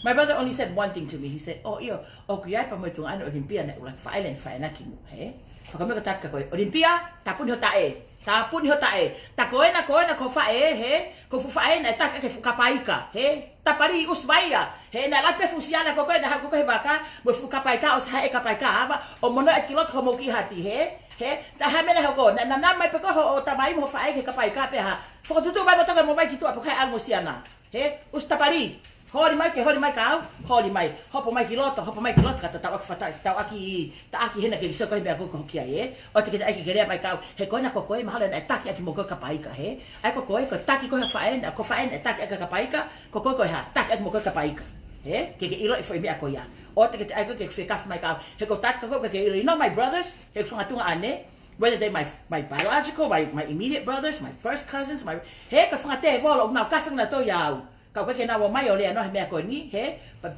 my brother only said one thing to me. He said, "Oh, iyo, o ku ia pa mo tuonga'ane Olympia na ulang fa island fa na ki mo." He? Ko me ko taka ko Olympia, tapun ho tae. Tapun ho tae. Ta koena ko fae he. Ko fu fae na ta ke fu kapaika he. Tapari us vaia. He na la pe fusiana ko na ha ko he baka mo fu kapaika os ha e kapaika aba o mono et kilot ko mo ki hati he. He ta ha mena ko na mai pe ko o tamai mo fae ke kapaika pe ha. Fo tu mai bota mo mai ki tu apo kai almosiana. He us tapari. Hori mai ka hori mai hopo mai ki loto ka ta waka ta aki hena ke so ko me ko ki ai o te ke ai ke rea mai ka he ko na ko mahala na taki aki mo ko ka paika he ai ko taki ko faen ko faen taki ka paika ko ha taki aki mo ko ka paika he ke ilo foi me ko ya o te ke ai ko ke kaf mai ka he ko taki ko ke ilo no my brothers he fanga tuonga'ane whether they my biological my immediate brothers my first cousins my he ka fanga te bolo na ka fanga to ya but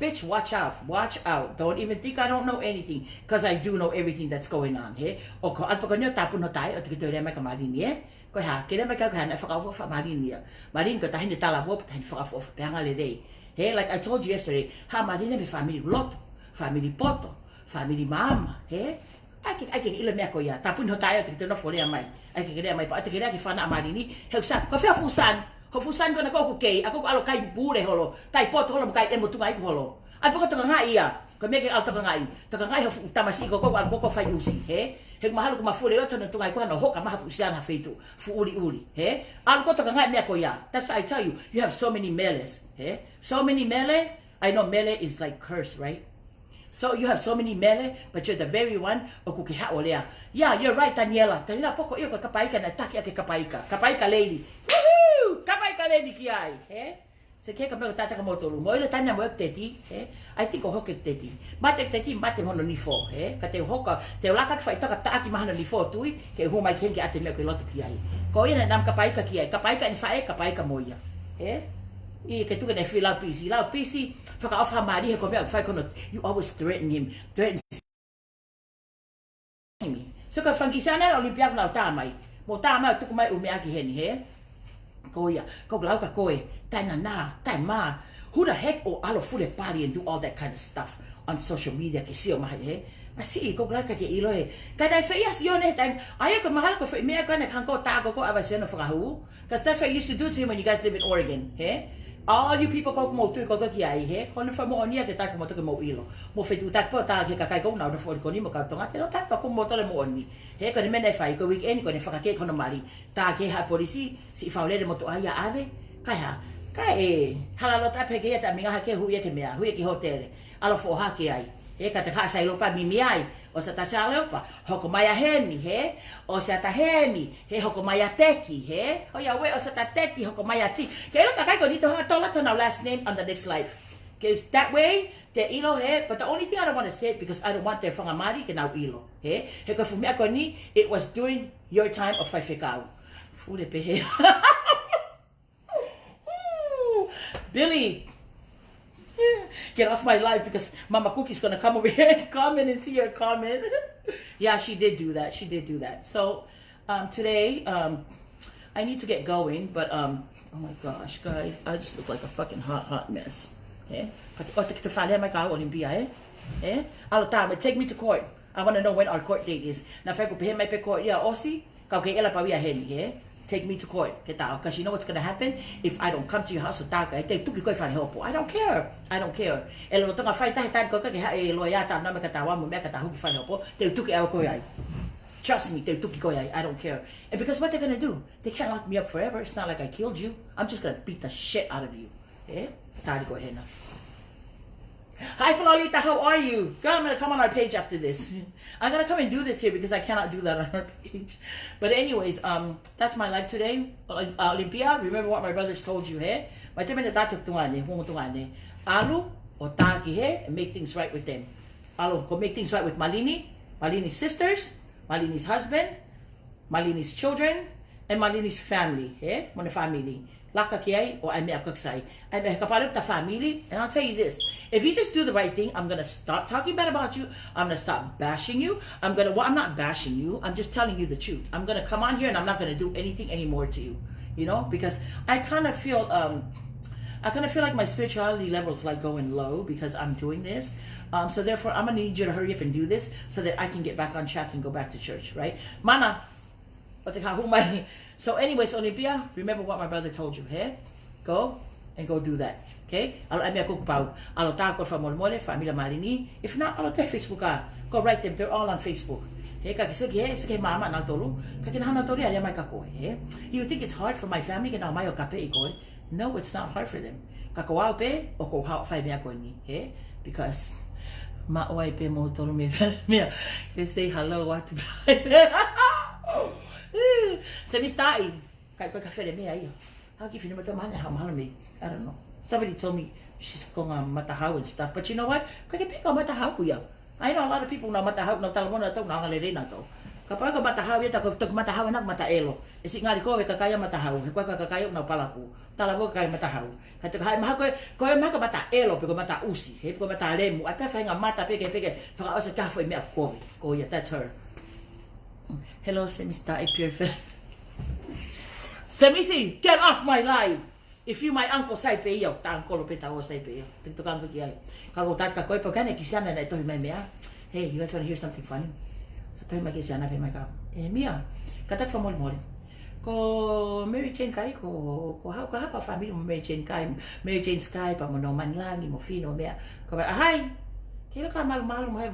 bitch, watch out. Don't even think I don't know anything, because I do know everything that's going on. He? O ko alpa kanyo tapun no tai o te kito re mai ka malini e. Ko ha, kere mai ka na fakahoko fa malini. Malini ko tahin de tala bo tahin fakahoko pe hanga le dei. He, like I told you yesterday, ha malini me family loto, family poto, family mama. He? Ai ke ila me ko ya tapun no tai o te kito no fole mai. Ai ke kere mai pa te kere ki fana malini. He sa ko fa fusan. Ho fusan ko na ko kei ako alo kai bure holo kai poto holo kai emo tunga i holo al poko tanga ia ko me ke al tanga ngai ho tamasi ko fai usi he mahalo ko mafule yo tana tunga ko no hoka maha fusan ha feitu fu uli he al ko tanga ngai me ko ya that's I tell you have so many meles he so many mele I know mele is like curse, right? So you have so many mele, but you're the very one o kuki ha olea. Yeah, you're right, Daniela. Daniela poko iyo ka kapaika na taki ake kapaika. Kapaika lady. Woohoo! Kapaika lady ki ai, he? Se ke ka me tata ka motoru. Mo ile tanya mo teti, he? I think o hoke teti. Mate teti mate hono ni fo, he? Ka te hoka, te laka ka fai taka taaki mahana ni fo tui, ke hu mai kenke ate me ko loto ki ai. Ko ina nam kapaika ki ai. Kapaika ni fae, kapaika moia. He? I ke tuka ne fi lau pisi whaka ofa maari he ko mea whai kono you always threaten me so ka whankisana Olympia nau tāmai mo tāmai tuku mai umea ki heni he ko ia ko glau ka koe tai ma who the heck o alo fule party and do all that kind of stuff on social media ke sio mahi he asi ko glau ka ke ilo he ka dai whai as yone time aia ko mahalo ko whai mea ko ne kanko tāko ko awa sena whakahu because that's what I used to do to him when you guys live in Oregon he all you people ko mo tu ko ki ai he kono fa mo onia ke ta ko mo to mo ilo mo fe tu ta po ta ke ka kai ko na no fo ko ni mo ka tonga te no ta ko mo to le mo oni he ko ni me nei fai ko weekend ko ni fa ka ke kono mali ta ke ha polisi si fa le mo to ai ave Kai halalo ta pekia ta minga hake hu ke mea hu ke hotel alo fo hake ai he ka te ka sai lopa mi ai o sa ta sa lopa hoko mai a hemi he o sa ta hemi he hoko mai a teki he o ya we o sa ta teki hoko mai a ti ke lo ka kai ko dito ha tola to now last name on the next life okay that way te ilo he but the only thing I don't want to say it because I don't want their whangamari ke nau ilo he ko fu mea ko ni it was during your time of fakakau fu de pehe Billy, get off my life because Mama Cookie's gonna come over here and comment and see your comment. Yeah, she did do that. She did do that. So today, I need to get going, but oh my gosh, guys, I just look like a fucking hot mess. Eh? Olympia, eh? All the time, take me to court. I want to know when our court date is. Now, if I go pay my court, yeah, Aussie, eh? Take me to court, because you know what's going to happen if I don't come to your house. I don't care. I don't care. Trust me, I don't care. And because what they're going to do, they can't lock me up forever. It's not like I killed you. I'm just going to beat the shit out of you. Eh? Hi, Florita, how are you? Girl, I'm going to come on our page after this. I'm going to come and do this here because I cannot do that on our page. But anyways, that's my life today. Olympia, remember what my brothers told you, hey? My temen na tatuk tuonga'ane. Alu o Kaekehe and make things right with them. Alu, go make things right with Malini's sisters, Malini's husband, Malini's children, and Malini's family, hey? Mona family. Laka kiai or I me akaksai. I me kapalut ta family, and I'll tell you this: if you just do the right thing, I'm gonna stop talking bad about you. I'm gonna stop bashing you. I'm not bashing you. I'm just telling you the truth. I'm gonna come on here and I'm not gonna do anything anymore to you, you know, because I kind of feel like my spirituality level is like going low because I'm doing this. So therefore, I'm gonna need you to hurry up and do this so that I can get back on track and go back to church, right? Mana. So anyways, Olympia, remember what my brother told you, hey? Go and go do that, okay? Olympia Tukutau, alo tako from Molmole, family Malini. If not, alo te Facebook ka. Go write them, they're all on Facebook. Hey, sige mama nang tolu. Kakinahana tori ali mai kako, hey? You think it's hard for my family kana mayo kape ikoy? No, it's not hard for them. Kakawao pe o ko hao fai me ako ni, hey? Because maoy pe mo tolu me you say hello what to Se mi stai, kai cafe de me aí. How give you mata mana how me? I don't know. Somebody told me she's going matahau and stuff, but you know what? Kai pick on matahau ya. I know a lot of people know matahau no talmona to na ngale na to. Kapag ka matahau ya ta ko tok matahau nak mataelo. Isi ngari ko ka kaya matahau, ko ka kaya na palaku. Talabo kay matahau. Kai to hai ma ko ma ka mataelo pe ko mata usi, he ko mata lemu. Ai pa fa nga mata peke fa ka sa ka foi me ko. Ko ya that's her. Hello, Semista, pure fan. Semisi, get off my live. If you my uncle say pe yo, ta uncle pe ta o say pe yo. Tukang ko kiai. Kalau tak ka ko pa kana kisana na ito may mea. Hey, you guys want to hear something funny? Sa to may kisana pe may ka. Mia, katak fa mol. Ko Mary Jane kai ko ha pa family mo Mary Jane kai. Mary Jane Sky pa mo no man Langi mo fino mea. Ko ba hi. Kilo ka mal mo hay.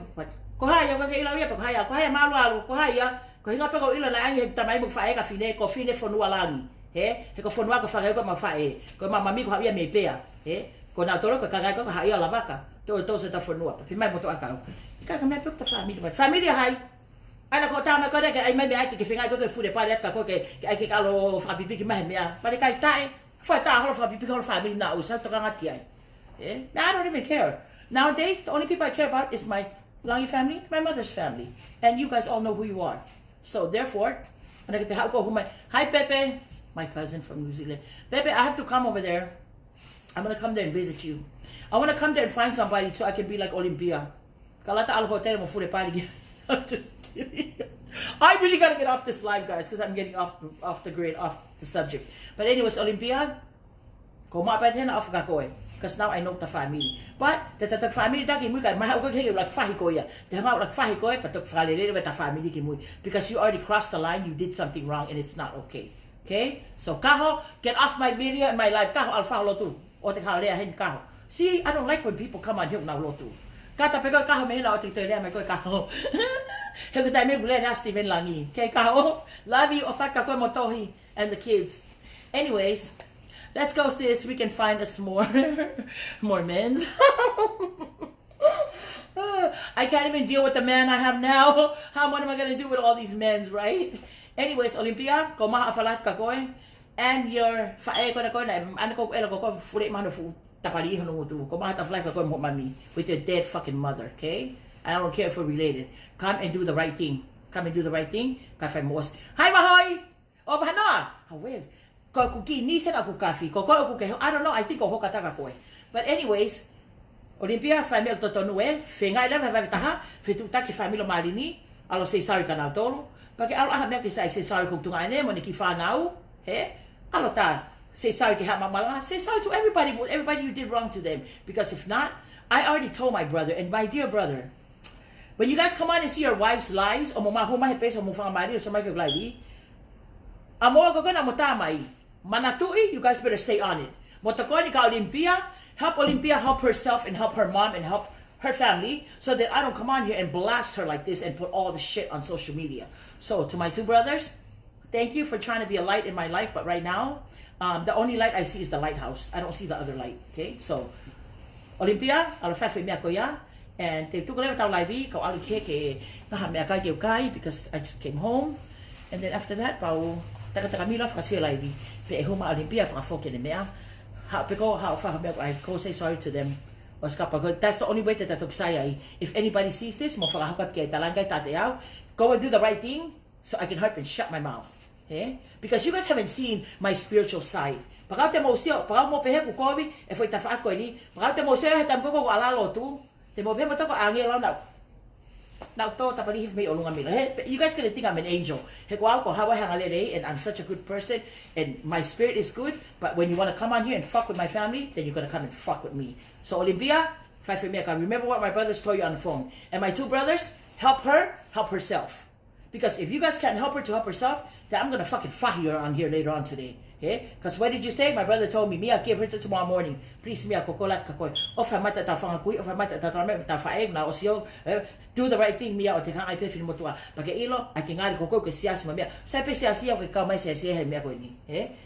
Ko ha ya ka ilaw ya pa ko ha malu ko ha ya. Ko hinga pe ko ilo na angi tamai mo fae ka fine ko fine fonua langi he ko fonua ko fae ko ma fae ko mama mi ko ha me pea he ko na toro ko kaga ko ha ia la vaca to se ta fonua pe mai mo to aka ka me pe ta family hai ana ko ta ma ko de ai mai be ai ki finga ko fu de pa de ka ko ke ai ki kalo fa pipi ki mai mea pa de kai tai fa ta ho fa pipi ko family na usa to kanga ki ai I don't even care nowadays. The only people I care about is my Langi family, my mother's family, and you guys all know who you are. So therefore, hi Pepe, my cousin from New Zealand. Pepe, I have to come over there. I'm gonna come there and visit you. I wanna come there and find somebody so I can be like Olympia. I'm just kidding. I really gotta get off this live, guys, because I'm getting off the grid, off the subject. But anyways, Olympia, because now I know the family. But the family dagi mu kai maha ko ke like fahi ko ya. The ma like fahi ko but family with the family ki mu because you already crossed the line, you did something wrong and it's not okay. Okay? So kaho, get off my video and my live. Kaho alfa lotu. O te kala hen kaho. See, I don't like when people come on here now lotu. Kata pe ko kaho me na o te te le me ko kaho. He ko tai me bule nasty men langi. Okay, kaho. Love you o fakahoko motohi and the kids. Anyways, Let's go, sis. We can find us more, more men's. I can't even deal with the man I have now. What am I going to do with all these men's, right? Anyways, Olympia, ko maha falat ka koe, and your fae ko na koe na ano ko elo ko fulit mahano fu tapali hono tu. Ko maha falat ka koe mo mami with your dead fucking mother, okay? I don't care if we're related. Come and do the right thing. Come and do the right thing. Ka fa mos. Hi mahoy. Oh bahana. How weird. Ko ki ni sa ako kafi. Ko ko ke I don't know. I think ko hokata ka koe. But anyways, Olympia, family totonue, fengai leva vai taha, fetuta ki family malini, alo sei sorry kana tolo. Pake alo aha me ki sei sorry kung tuonga'ane mo ni ki fanau, he? Alo ta, say sorry ki ha mamala, say sorry to everybody you did wrong to them. Because if not, I already told my brother, and my dear brother, when you guys come on and see your wives' lives, o mamahuma hepes o mufamari o sa may kaglaibi, amo ko na motamay, manatui, you guys better stay on it. Motokoni ka Olympia, help Olympia help herself and help her mom and help her family so that I don't come on here and blast her like this and put all the shit on social media. So to my two brothers, thank you for trying to be a light in my life, but right now, the only light I see is the lighthouse. I don't see the other light, okay? So, Olympia, alafafe mea koya, and te tuku lewa tau laibi, kau alike ke kaha mea kai ke ukai, because I just came home, and then after that, pau taka mila whakasio laibi, pe e huma Olympia whakafoke ne mea, I go say sorry to them. That's the only way that I took say. If anybody sees this, go and do the right thing so I can help and shut my mouth. Okay? Because you guys haven't seen my spiritual side. Pagate mo siya, pagate mo pehe ko kobi, e foi tafa ko ni. Pagate mo siya hetam ko ala loto. Te mo pehe mo to ko angi law na. Now, you guys gonna think I'm an angel. And I'm such a good person, and my spirit is good. But when you want to come on here and fuck with my family, then you're gonna come and fuck with me. So Olympia, remember what my brothers told you on the phone. And my two brothers, help her, help herself. Because if you guys can't help her to help herself, then I'm gonna fucking fight her on here later on today. Okay? Because what did you say? My brother told me, Mia, give her to tomorrow morning. Please, Mia, kokolat kakoy. Of I mata tafangakui, of I mata tatame, tafaeg na osio. Do the right thing, Mia, o te kang ai pefin motua. Pake ilo, I can ngari koko ke siasi Mia. Sa pe siasi ko ka mai siasi he Mia ko ni.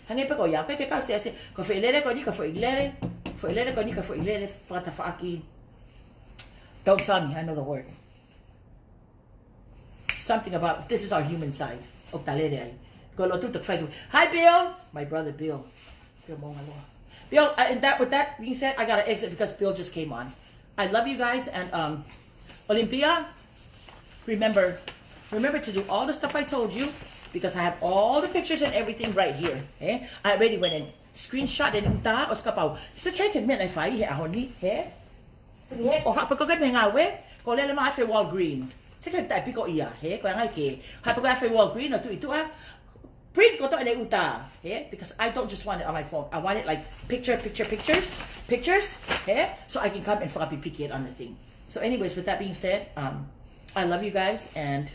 Hange pe ko ya, ke ka siasi. Ko fe ilere ko ni ka fe ilere. Fo ilere ko ni ka fo ilere fakatokanga. Don't tell me, I know the word. Something about this is our human side. Oktalere. Hi, Bill. My brother, Bill. Bill, and with that being said, I gotta exit because Bill just came on. I love you guys, and Olympia, remember to do all the stuff I told you because I have all the pictures and everything right here. I already went and screenshot and taha oskapau. So Kaekehe men I fai he ahoni he. So he ko hapa ko ka mengawe ko lele ma fe wall green. So ka tai piko iya he ko ngai ke. Hapa ko fe wall green to itu ah. Print ko to ene uta, because I don't just want it on my phone. I want it like pictures, so I can come and pick it on the thing. So anyways, with that being said, I love you guys, and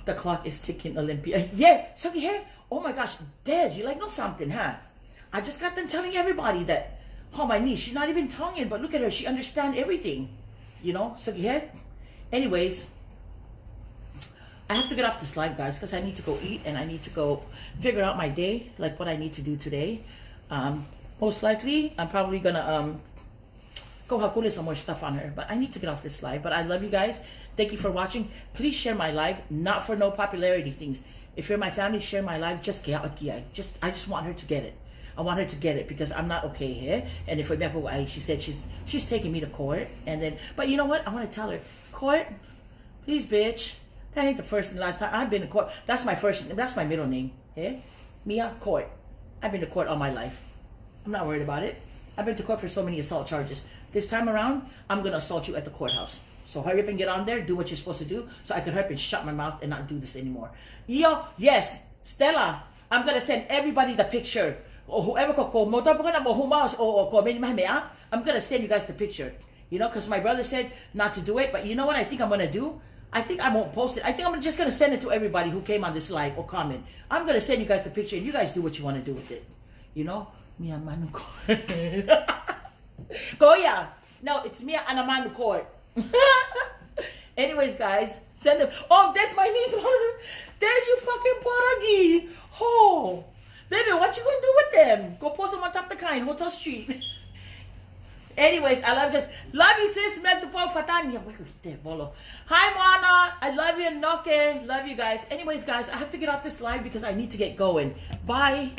the clock is ticking, Olympia. Yeah, so yeah, oh my gosh, Des, you like know something, huh? I just got done telling everybody that, oh my niece, she's not even Tongan, but look at her, she understands everything, you know, so yeah. Anyways, I have to get off this live, guys, because I need to go eat and I need to go figure out my day, like what I need to do today. Most likely, I'm probably gonna go hakule some more stuff on her, but I need to get off this live. But I love you guys. Thank you for watching. Please share my live, not for no popularity things. If you're my family, share my live. I just want her to get it. I want her to get it because I'm not okay here. And if she said she's taking me to court, and then, but you know what? I want to tell her, court, please, bitch. That ain't the first and last time I've been to court. That's my middle name. Mia, court. I've been to court all my life. I'm not worried about it. I've been to court for so many assault charges. This time around, I'm gonna assault you at the courthouse. So hurry up and get on there, do what you're supposed to do, so I can hurry up and shut my mouth and not do this anymore. Yes, Stella, I'm gonna send everybody the picture. Or whoever I'm gonna send you guys the picture. You know, because my brother said not to do it, but you know what I think I'm gonna do? I think I won't post it. I think I'm just going to send it to everybody who came on this live or comment. I'm going to send you guys the picture and you guys do what you want to do with it. You know? Mia Manu Court. Goya! No, it's Mia Anamanu Court. Anyways, guys, send them. Oh, that's my niece. There's you fucking paragi. Oh. Baby, what you gonna do with them? Go post them on top of the kind, Hotel Street. Anyways, I love you guys. Love you, sis. Hi, Mana. I love you, Noke. Love you guys. Anyways, guys, I have to get off this live because I need to get going. Bye.